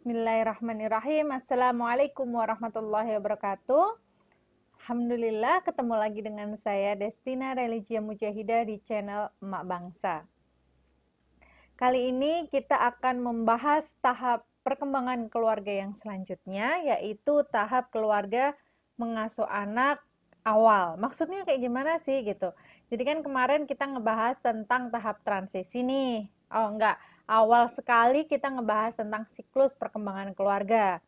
Bismillahirrahmanirrahim. Assalamualaikum warahmatullahi wabarakatuh. Alhamdulillah ketemu lagi dengan saya Destina Religia Mujahidah di channel Emak Bangsa. Kali ini kita akan membahas tahap perkembangan keluarga yang selanjutnya, yaitu tahap keluarga mengasuh anak awal. Maksudnya kayak gimana sih gitu. Jadi kan kemarin kita ngebahas tentang tahap transisi nih. Oh enggak, awal sekali kita ngebahas tentang siklus perkembangan keluarga.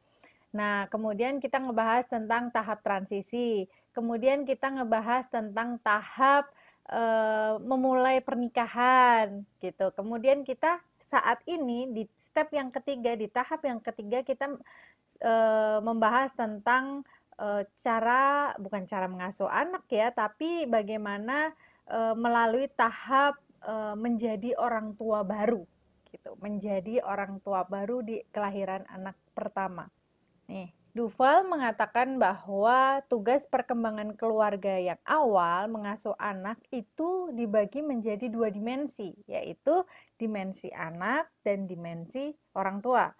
Nah, kemudian kita ngebahas tentang tahap transisi. Kemudian kita ngebahas tentang tahap memulai pernikahan gitu. Kemudian kita saat ini di step yang ketiga, di tahap yang ketiga kita membahas tentang bukan cara mengasuh anak ya, tapi bagaimana melalui tahap menjadi orang tua baru gitu, menjadi orang tua baru di kelahiran anak pertama. Nih, Duval mengatakan bahwa tugas perkembangan keluarga yang awal mengasuh anak itu dibagi menjadi dua dimensi, yaitu dimensi anak dan dimensi orang tua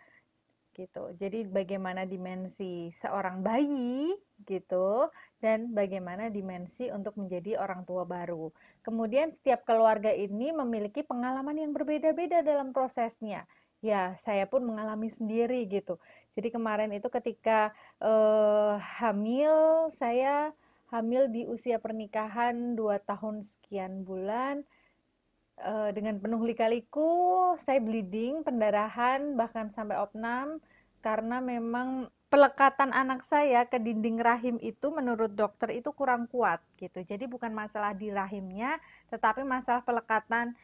gitu. Jadi bagaimana dimensi seorang bayi gitu dan bagaimana dimensi untuk menjadi orang tua baru. Kemudian setiap keluarga ini memiliki pengalaman yang berbeda-beda dalam prosesnya. Ya, saya pun mengalami sendiri gitu. Jadi kemarin itu ketika hamil, saya hamil di usia pernikahan 2 tahun sekian bulan. Dengan penuh lika-liku, saya bleeding, pendarahan, bahkan sampai opnam, karena memang pelekatan anak saya ke dinding rahim itu menurut dokter itu kurang kuat gitu. Jadi bukan masalah di rahimnya, tetapi masalah pelekatan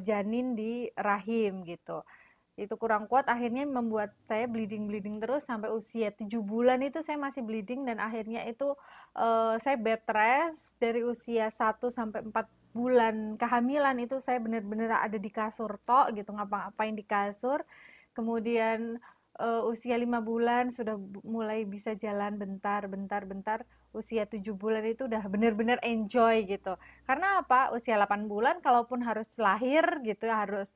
janin di rahim gitu. Itu kurang kuat, akhirnya membuat saya bleeding terus sampai usia 7 bulan itu saya masih bleeding, dan akhirnya itu saya bed rest dari usia 1 sampai 4 bulan kehamilan itu saya benar-benar ada di kasur tok gitu, ngapa-ngapain di kasur. Kemudian usia 5 bulan sudah mulai bisa jalan bentar. Usia 7 bulan itu udah benar-benar enjoy gitu. Karena apa? Usia 8 bulan kalaupun harus lahir gitu, harus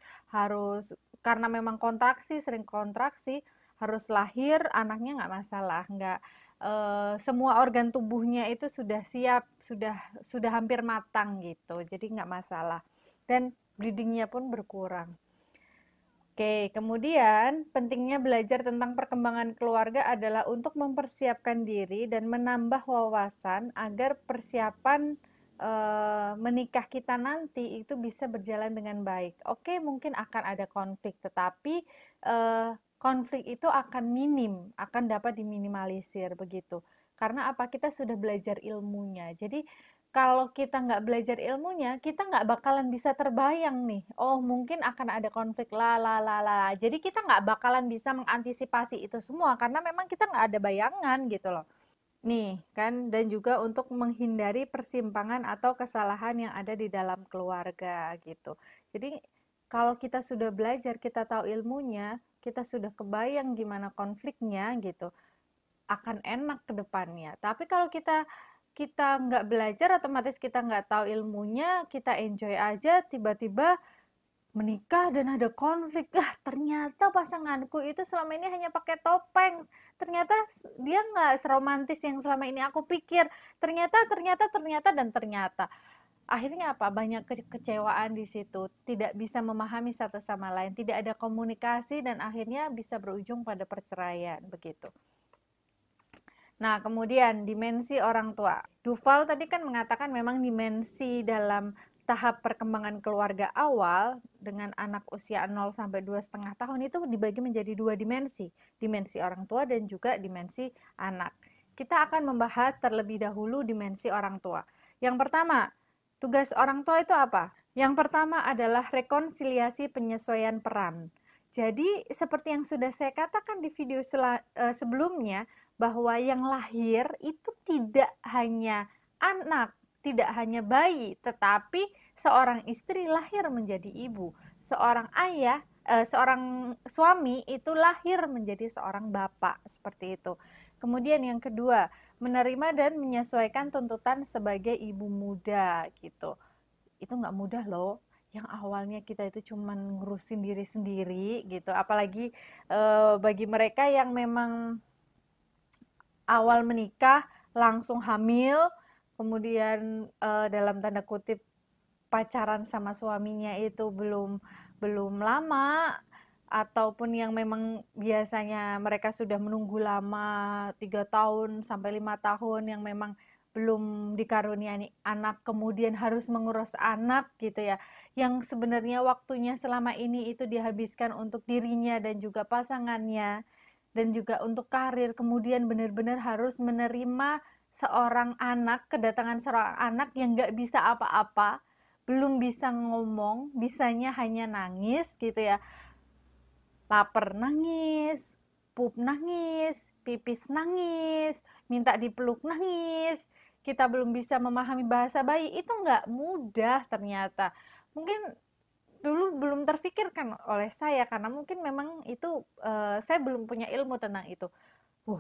karena memang sering kontraksi, harus lahir, anaknya nggak masalah, nggak semua organ tubuhnya itu sudah siap, sudah hampir matang gitu, jadi nggak masalah, dan bleedingnya pun berkurang. Oke, kemudian pentingnya belajar tentang perkembangan keluarga adalah untuk mempersiapkan diri dan menambah wawasan agar persiapan menikah kita nanti itu bisa berjalan dengan baik. Oke, mungkin akan ada konflik, tetapi konflik itu akan akan dapat diminimalisir begitu. Karena apa? Kita sudah belajar ilmunya. Jadi kalau kita nggak belajar ilmunya, kita nggak bakalan bisa terbayang nih. Oh, mungkin akan ada konflik Jadi kita nggak bakalan bisa mengantisipasi itu semua karena memang kita nggak ada bayangan gitu loh. Nih kan, dan juga untuk menghindari persimpangan atau kesalahan yang ada di dalam keluarga gitu. Jadi kalau kita sudah belajar, kita tahu ilmunya, kita sudah kebayang gimana konfliknya gitu, akan enak ke depannya. Tapi kalau kita kita nggak belajar, otomatis kita nggak tahu ilmunya, kita enjoy aja, tiba-tiba menikah dan ada konflik. Ternyata pasanganku itu selama ini hanya pakai topeng. Ternyata dia nggak seromantis yang selama ini aku pikir. Ternyata. Akhirnya apa? Banyak kekecewaan di situ. Tidak bisa memahami satu sama lain. Tidak ada komunikasi dan akhirnya bisa berujung pada perceraian. Begitu. Nah, kemudian dimensi orang tua. Duval tadi kan mengatakan memang dimensi dalam tahap perkembangan keluarga awal dengan anak usia 0 sampai 2,5 tahun itu dibagi menjadi dua dimensi. Dimensi orang tua dan juga dimensi anak. Kita akan membahas terlebih dahulu dimensi orang tua. Yang pertama, tugas orang tua itu apa? Yang pertama adalah rekonsiliasi penyesuaian peran. Jadi, seperti yang sudah saya katakan di video sebelumnya, bahwa yang lahir itu tidak hanya anak, tidak hanya bayi, tetapi seorang istri lahir menjadi ibu, seorang ayah, seorang suami itu lahir menjadi seorang bapak, seperti itu. Kemudian yang kedua, menerima dan menyesuaikan tuntutan sebagai ibu muda gitu. Itu nggak mudah loh. yang awalnya kita itu cuman ngurusin diri sendiri gitu. Apalagi bagi mereka yang memang awal menikah langsung hamil, kemudian dalam tanda kutip pacaran sama suaminya itu belum belum lama, ataupun yang memang biasanya mereka sudah menunggu lama 3 tahun sampai 5 tahun yang memang belum dikaruniai anak, kemudian harus mengurus anak gitu ya, yang sebenarnya waktunya selama ini itu dihabiskan untuk dirinya dan juga pasangannya dan juga untuk karir, kemudian benar-benar harus menerima seorang anak, kedatangan seorang anak yang nggak bisa apa-apa, belum bisa ngomong, bisanya hanya nangis gitu ya, lapar nangis, pup nangis, pipis nangis, minta dipeluk nangis, kita belum bisa memahami bahasa bayi, itu nggak mudah ternyata. Mungkin dulu belum terfikirkan oleh saya karena mungkin memang itu saya belum punya ilmu tentang itu.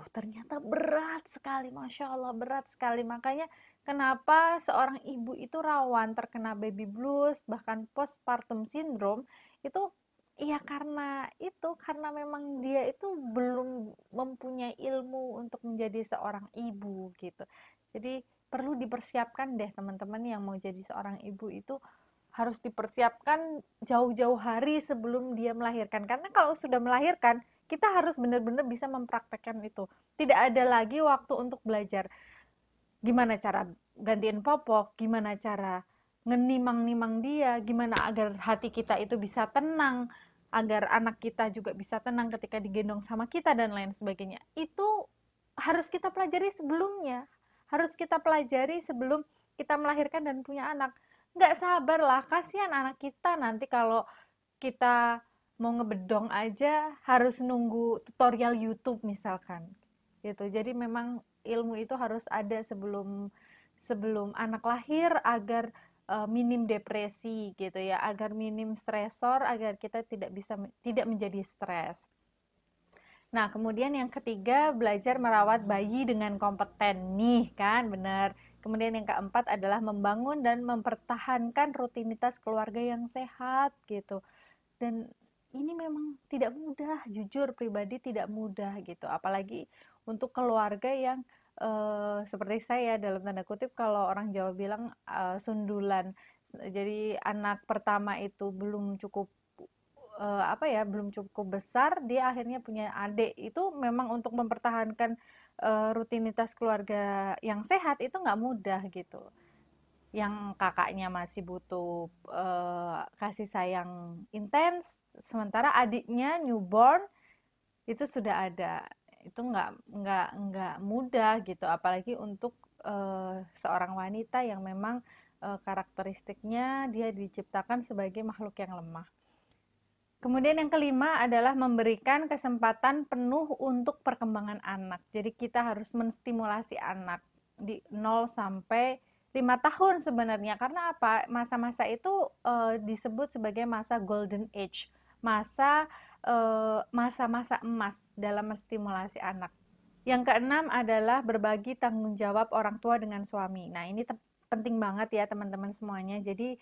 Ternyata berat sekali, Masya Allah berat sekali. Makanya kenapa seorang ibu itu rawan terkena baby blues, bahkan postpartum syndrome, itu ya karena memang dia itu belum mempunyai ilmu untuk menjadi seorang ibu gitu. Jadi perlu dipersiapkan deh teman-teman yang mau jadi seorang ibu itu harus dipersiapkan jauh-jauh hari sebelum dia melahirkan. Karena kalau sudah melahirkan, kita harus benar-benar bisa mempraktekkan itu. Tidak ada lagi waktu untuk belajar gimana cara gantiin popok, gimana cara ngenimang-nimang dia, gimana agar hati kita itu bisa tenang, agar anak kita juga bisa tenang ketika digendong sama kita dan lain sebagainya. Itu harus kita pelajari sebelumnya. Harus kita pelajari sebelum kita melahirkan dan punya anak. Nggak sabar lah, kasihan anak kita nanti kalau kita mau ngebedong aja harus nunggu tutorial YouTube misalkan gitu. Jadi memang ilmu itu harus ada sebelum sebelum anak lahir agar minim depresi gitu ya, agar minim stresor, agar kita tidak menjadi stres. Nah, kemudian yang ketiga, belajar merawat bayi dengan kompeten nih kan, benar. Kemudian yang keempat adalah membangun dan mempertahankan rutinitas keluarga yang sehat gitu. Dan ini memang tidak mudah, jujur pribadi tidak mudah gitu. Apalagi untuk keluarga yang seperti saya dalam tanda kutip kalau orang Jawa bilang sundulan. Jadi anak pertama itu belum cukup belum cukup besar, dia akhirnya punya adik. Itu memang untuk mempertahankan rutinitas keluarga yang sehat itu nggak mudah gitu. Yang kakaknya masih butuh kasih sayang intens, sementara adiknya newborn itu sudah ada. Itu nggak mudah gitu, apalagi untuk seorang wanita yang memang karakteristiknya dia diciptakan sebagai makhluk yang lemah. Kemudian yang kelima adalah memberikan kesempatan penuh untuk perkembangan anak. Jadi kita harus menstimulasi anak di 0 sampai 5 tahun sebenarnya. Karena apa? Masa-masa itu disebut sebagai masa golden age. Masa-masa emas dalam menstimulasi anak. Yang keenam adalah berbagi tanggung jawab orang tua dengan suami. Nah, ini penting banget ya teman-teman semuanya. Jadi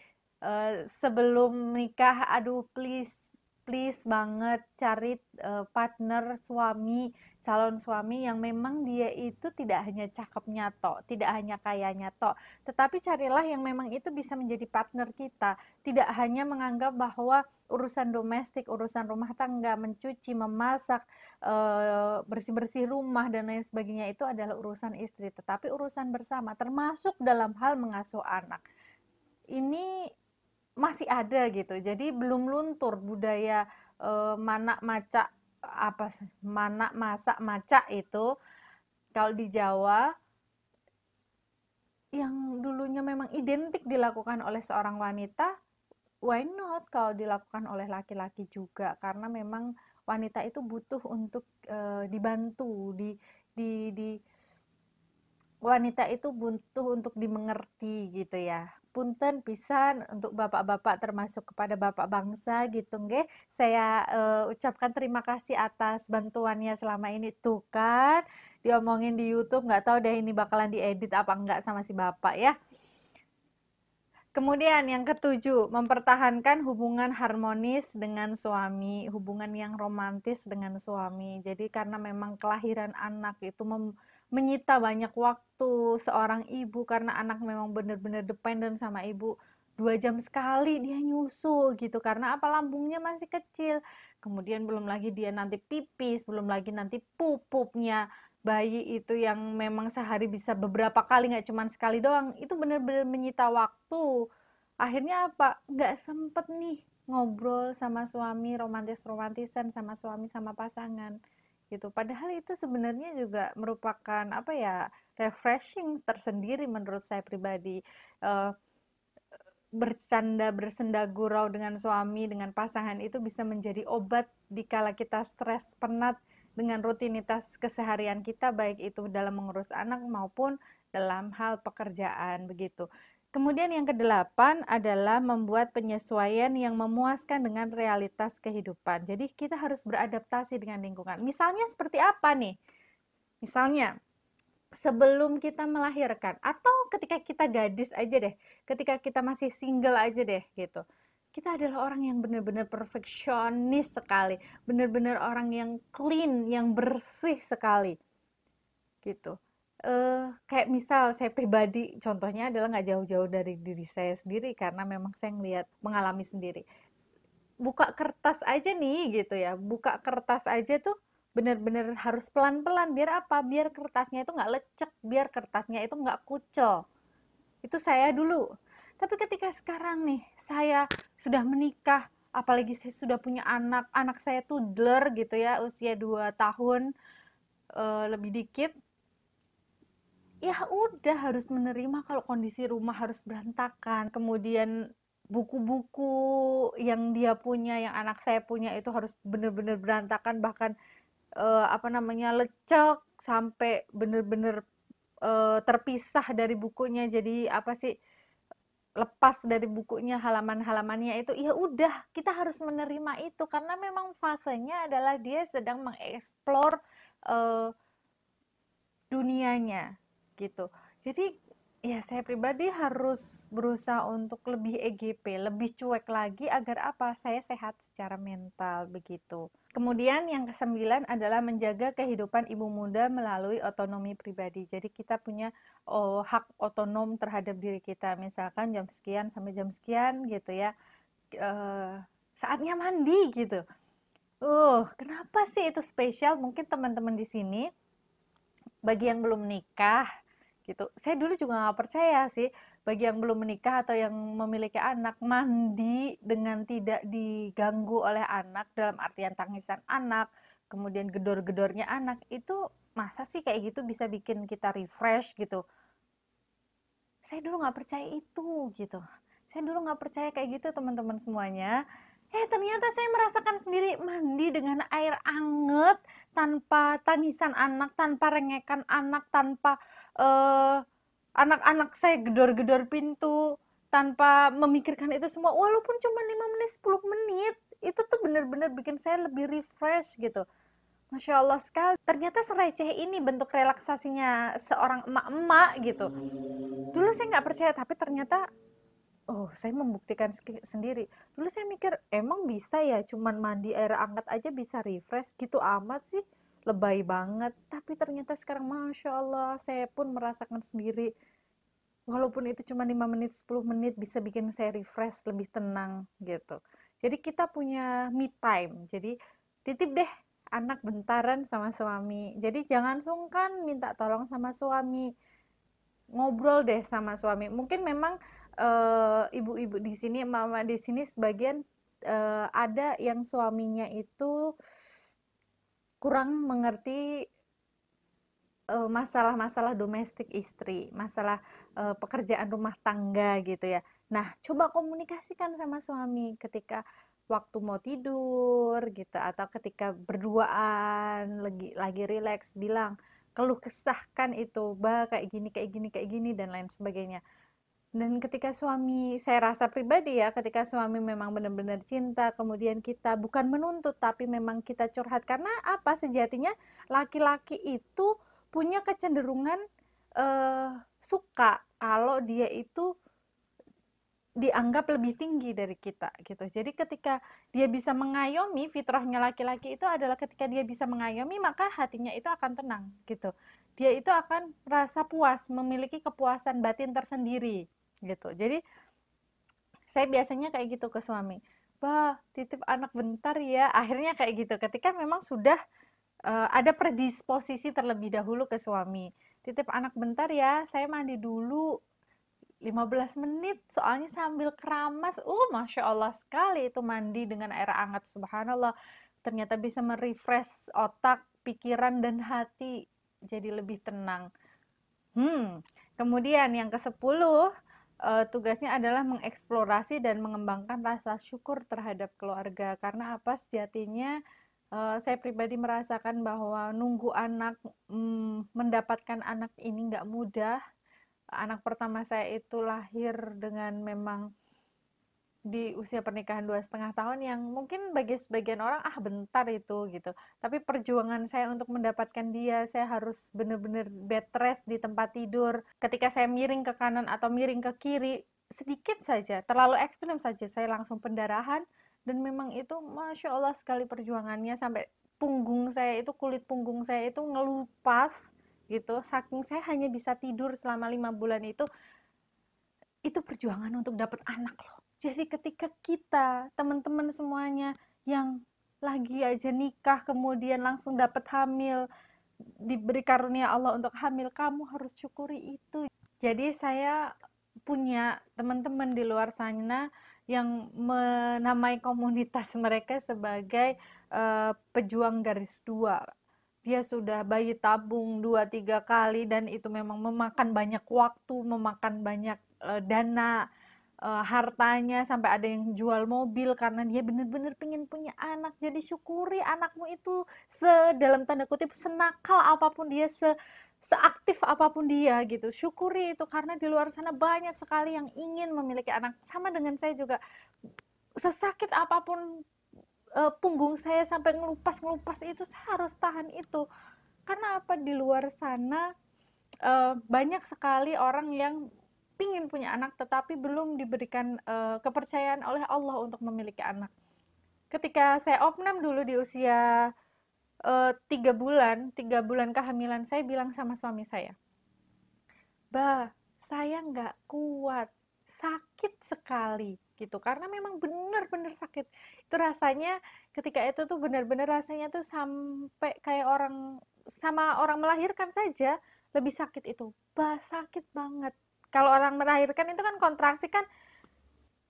sebelum nikah, aduh please banget cari partner suami, calon suami yang memang dia itu tidak hanya cakepnya tok, tidak hanya kayanya tok, tetapi carilah yang memang itu bisa menjadi partner kita. Tidak hanya menganggap bahwa urusan domestik, urusan rumah tangga, mencuci, memasak, bersih-bersih rumah dan lain sebagainya itu adalah urusan istri, tetapi urusan bersama termasuk dalam hal mengasuh anak. Ini masih ada gitu. Jadi belum luntur budaya manak maca manak masak maca itu kalau di Jawa yang dulunya memang identik dilakukan oleh seorang wanita, why not kalau dilakukan oleh laki-laki juga, karena memang wanita itu butuh untuk dibantu, di wanita itu butuh untuk dimengerti gitu ya. Punten pisan untuk bapak-bapak termasuk kepada bapak bangsa gitu nggih. Saya ucapkan terima kasih atas bantuannya selama ini. Tuh kan diomongin di YouTube, nggak tahu deh ini bakalan diedit apa enggak sama si bapak ya. Kemudian yang ketujuh, mempertahankan hubungan harmonis dengan suami, hubungan yang romantis dengan suami. Jadi karena memang kelahiran anak itu menyita banyak waktu seorang ibu karena anak memang benar-benar dependen sama ibu. 2 jam sekali dia nyusu gitu karena apa lambungnya masih kecil. Kemudian belum lagi dia nanti pipis, belum lagi nanti pupuknya bayi itu yang memang sehari bisa beberapa kali nggak cuma sekali doang itu bener-bener menyita waktu akhirnya apa nggak sempet nih ngobrol sama suami romantisan sama suami sama pasangan gitu padahal itu sebenarnya juga merupakan apa ya refreshing tersendiri menurut saya pribadi. Eh, Bercanda bersenda gurau dengan suami dengan pasangan itu bisa menjadi obat dikala kita stres penat dengan rutinitas keseharian kita baik itu dalam mengurus anak maupun dalam hal pekerjaan begitu. Kemudian yang kedelapan adalah membuat penyesuaian yang memuaskan dengan realitas kehidupan. Jadi kita harus beradaptasi dengan lingkungan. Misalnya seperti apa nih? Misalnya sebelum kita melahirkan atau ketika kita gadis aja deh, ketika kita masih single aja deh gitu. Kita adalah orang yang benar-benar perfeksionis sekali, benar-benar orang yang clean, yang bersih sekali gitu. Kayak misal saya pribadi, contohnya adalah nggak jauh-jauh dari diri saya sendiri karena memang saya ngelihat mengalami sendiri buka kertas aja nih gitu ya buka kertas aja tuh bener-bener harus pelan-pelan biar apa biar kertasnya itu nggak lecek biar kertasnya itu nggak kucel itu saya dulu tapi ketika sekarang nih saya sudah menikah apalagi saya sudah punya anak saya toddler gitu ya usia 2 tahun lebih dikit ya udah harus menerima kalau kondisi rumah harus berantakan kemudian buku-buku yang dia punya yang anak saya punya itu harus benar-benar berantakan bahkan apa namanya lecek sampai benar-benar terpisah dari bukunya jadi apa sih lepas dari bukunya halaman-halamannya itu ya udah kita harus menerima itu karena memang fasenya adalah dia sedang mengeksplor eh, dunianya gitu. Jadi ya saya pribadi harus berusaha untuk lebih EGP, lebih cuek lagi agar apa? Saya sehat secara mental begitu. Kemudian yang kesembilan adalah menjaga kehidupan ibu muda melalui otonomi pribadi. Jadi kita punya hak otonom terhadap diri kita. Misalkan jam sekian sampai jam sekian gitu ya. Saatnya mandi gitu. Kenapa sih itu spesial? Mungkin teman-teman di sini bagi yang belum menikah gitu. Saya dulu juga nggak percaya sih bagi yang belum menikah atau yang memiliki anak mandi dengan tidak diganggu oleh anak dalam artian tangisan anak, kemudian gedor-gedornya anak itu masa sih kayak gitu bisa bikin kita refresh gitu. Saya dulu nggak percaya itu gitu. Saya dulu nggak percaya kayak gitu teman-teman semuanya. Ternyata saya merasakan sendiri mandi dengan air anget tanpa tangisan anak, tanpa rengekan anak, tanpa eh, anak-anak saya gedor-gedor pintu, tanpa memikirkan itu semua. Walaupun cuma 5 menit, 10 menit, itu tuh bener-bener bikin saya lebih refresh gitu. Masya Allah sekali. Ternyata sereceh ini bentuk relaksasinya seorang emak-emak gitu. Dulu saya nggak percaya, tapi ternyata saya membuktikan sendiri. Dulu saya mikir, emang bisa ya cuman mandi air hangat aja bisa refresh gitu amat sih? Lebay banget. Tapi ternyata sekarang Masya Allah, saya pun merasakan sendiri. Walaupun itu cuma 5 menit, 10 menit bisa bikin saya refresh, lebih tenang gitu. Jadi kita punya me time. Jadi titip deh anak bentaran sama suami. Jadi jangan sungkan minta tolong sama suami. Ngobrol deh sama suami. Mungkin memang ibu-ibu di sini, mama di sini sebagian ada yang suaminya itu kurang mengerti masalah-masalah domestik istri, masalah pekerjaan rumah tangga gitu ya. Nah, coba komunikasikan sama suami ketika waktu mau tidur gitu atau ketika berduaan lagi rileks bilang keluh kesahkan itu, bah kayak gini kayak gini kayak gini dan lain sebagainya. Dan ketika suami, saya rasa pribadi ya, ketika suami memang benar-benar cinta, kemudian kita bukan menuntut, tapi memang kita curhat. Karena apa? Sejatinya laki-laki itu punya kecenderungan suka kalau dia itu dianggap lebih tinggi dari kita gitu. Jadi ketika dia bisa mengayomi, fitrahnya laki-laki itu adalah ketika dia bisa mengayomi, maka hatinya itu akan tenang gitu. Dia itu akan merasa puas, memiliki kepuasan batin tersendiri gitu. Jadi saya biasanya kayak gitu ke suami, bah titip anak bentar ya, akhirnya kayak gitu ketika memang sudah ada predisposisi terlebih dahulu ke suami, titip anak bentar ya, saya mandi dulu 15 menit, soalnya sambil keramas, Masya Allah sekali itu mandi dengan air hangat, subhanallah, ternyata bisa merefresh otak, pikiran, dan hati, jadi lebih tenang. Kemudian yang ke-10, tugasnya adalah mengeksplorasi dan mengembangkan rasa syukur terhadap keluarga. Karena apa? Sejatinya saya pribadi merasakan bahwa nunggu anak, mendapatkan anak ini nggak mudah. Anak pertama saya itu lahir dengan memang di usia pernikahan 2,5 tahun yang mungkin bagi sebagian orang bentar itu gitu, tapi perjuangan saya untuk mendapatkan dia, saya harus benar-benar bed rest di tempat tidur, ketika saya miring ke kanan atau miring ke kiri sedikit saja, terlalu ekstrim saja saya langsung pendarahan, dan memang itu Masya Allah sekali perjuangannya, sampai punggung saya itu, kulit punggung saya itu ngelupas gitu, saking saya hanya bisa tidur selama 5 bulan itu perjuangan untuk dapat anak loh. Jadi ketika kita, teman-teman semuanya yang lagi aja nikah kemudian langsung dapat hamil, diberi karunia Allah untuk hamil, kamu harus syukuri itu. Jadi saya punya teman-teman di luar sana yang menamai komunitas mereka sebagai pejuang garis 2. Dia sudah bayi tabung 2-3 kali dan itu memang memakan banyak waktu, memakan banyak dana, hartanya, sampai ada yang jual mobil karena dia benar-benar pengen punya anak. Jadi syukuri anakmu itu dalam tanda kutip senakal apapun dia, seaktif apapun dia gitu. Syukuri itu karena di luar sana banyak sekali yang ingin memiliki anak. Sama dengan saya juga, sesakit apapun punggung saya sampai ngelupas-ngelupas itu, saya harus tahan itu. Karena apa? Di luar sana banyak sekali orang yang pingin punya anak tetapi belum diberikan kepercayaan oleh Allah untuk memiliki anak. Ketika saya opnam dulu di usia 3 bulan kehamilan, saya bilang sama suami saya, bah saya nggak kuat, sakit sekali gitu, karena memang benar-benar sakit. Itu rasanya ketika itu tuh benar-benar rasanya tuh sampai kayak orang, sama orang melahirkan saja lebih sakit itu, bah sakit banget. Kalau orang melahirkan itu kan kontraksi kan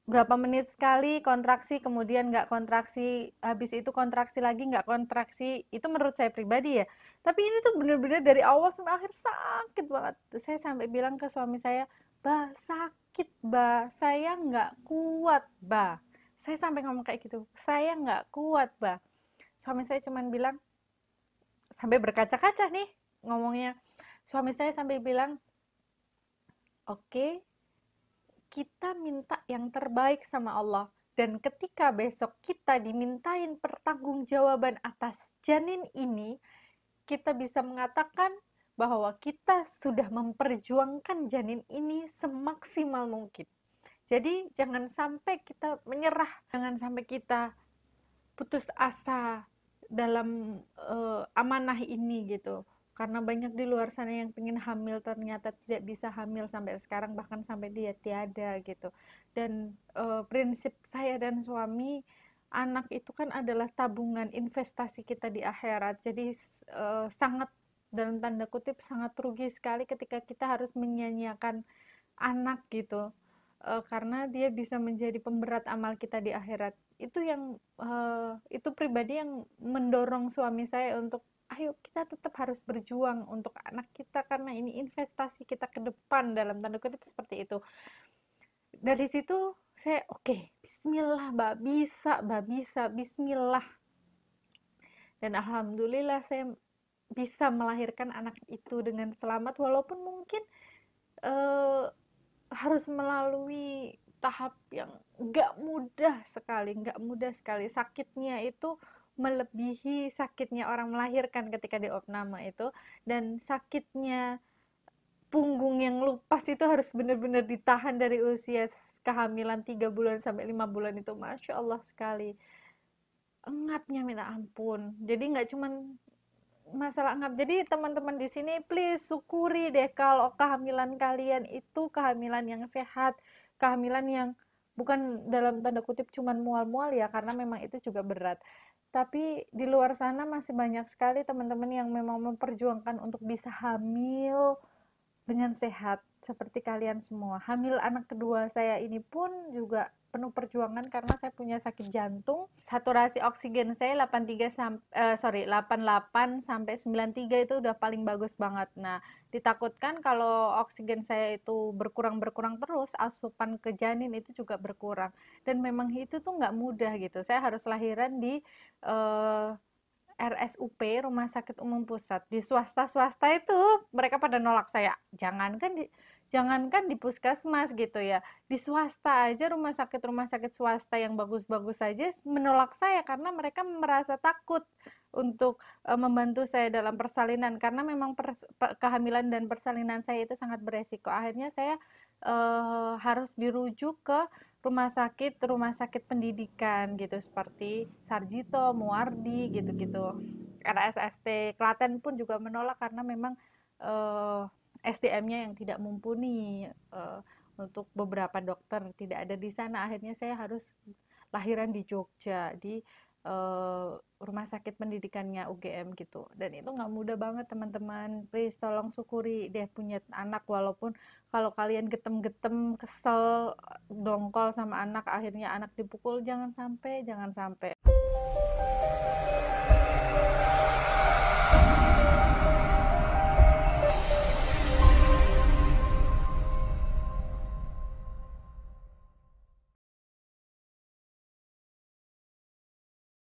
berapa menit sekali kontraksi, kemudian nggak kontraksi, habis itu kontraksi lagi, nggak kontraksi, itu menurut saya pribadi ya. Tapi ini tuh bener-bener dari awal sampai akhir sakit banget. Saya sampai bilang ke suami saya, bah sakit bah, saya nggak kuat bah. Saya sampai ngomong kayak gitu, saya nggak kuat bah. Suami saya cuman bilang, sampai berkaca-kaca nih ngomongnya, suami saya sampai bilang, oke, kita minta yang terbaik sama Allah, dan ketika besok kita dimintain pertanggungjawaban atas janin ini, kita bisa mengatakan bahwa kita sudah memperjuangkan janin ini semaksimal mungkin. Jadi jangan sampai kita menyerah, jangan sampai kita putus asa dalam amanah ini gitu. Karena banyak di luar sana yang pengen hamil ternyata tidak bisa hamil sampai sekarang, bahkan sampai dia tiada gitu. Dan prinsip saya dan suami, anak itu kan adalah tabungan investasi kita di akhirat. Jadi sangat, dalam tanda kutip, sangat rugi sekali ketika kita harus menyia-nyiakan anak gitu. Karena dia bisa menjadi pemberat amal kita di akhirat. Itu yang itu pribadi yang mendorong suami saya untuk ayo kita tetap harus berjuang untuk anak kita, karena ini investasi kita ke depan, dalam tanda kutip seperti itu. Dari situ saya oke, bismillah mbak, bisa bismillah, dan alhamdulillah saya bisa melahirkan anak itu dengan selamat, walaupun mungkin harus melalui tahap yang nggak mudah sekali. Sakitnya itu melebihi sakitnya orang melahirkan ketika di opname itu, dan sakitnya punggung yang lupas itu harus benar-benar ditahan dari usia kehamilan 3 bulan sampai 5 bulan itu, Masya Allah sekali. Engapnya minta ampun. Jadi nggak cuman masalah ngap. Jadi teman-teman di sini please syukuri deh kalau kehamilan kalian itu kehamilan yang sehat, kehamilan yang bukan dalam tanda kutip cuman mual-mual ya, karena memang itu juga berat. Tapi di luar sana masih banyak sekali teman-teman yang memang memperjuangkan untuk bisa hamil dengan sehat seperti kalian semua. Hamil anak kedua saya ini pun juga penuh perjuangan karena saya punya sakit jantung. Saturasi oksigen saya 88 sampai 93 itu udah paling bagus banget. Nah, ditakutkan kalau oksigen saya itu berkurang terus, asupan ke janin itu juga berkurang. Dan memang itu tuh nggak mudah gitu. Saya harus lahiran di eh, RSUP, Rumah Sakit Umum Pusat. Di swasta-swasta itu mereka pada nolak saya. Jangankan di puskesmas gitu ya. Di swasta aja rumah sakit swasta yang bagus-bagus saja menolak saya karena mereka merasa takut untuk membantu saya dalam persalinan karena memang kehamilan dan persalinan saya itu sangat beresiko. Akhirnya saya harus dirujuk ke rumah sakit pendidikan gitu seperti Sarjito, Muardi gitu-gitu. RSST Klaten pun juga menolak karena memang SDM-nya yang tidak mumpuni, untuk beberapa dokter tidak ada di sana. Akhirnya saya harus lahiran di Jogja di rumah sakit pendidikannya UGM gitu. Dan itu nggak mudah banget teman-teman. Please tolong syukuri deh punya anak, walaupun kalau kalian getem-getem, kesel, dongkol sama anak, akhirnya anak dipukul, jangan sampai.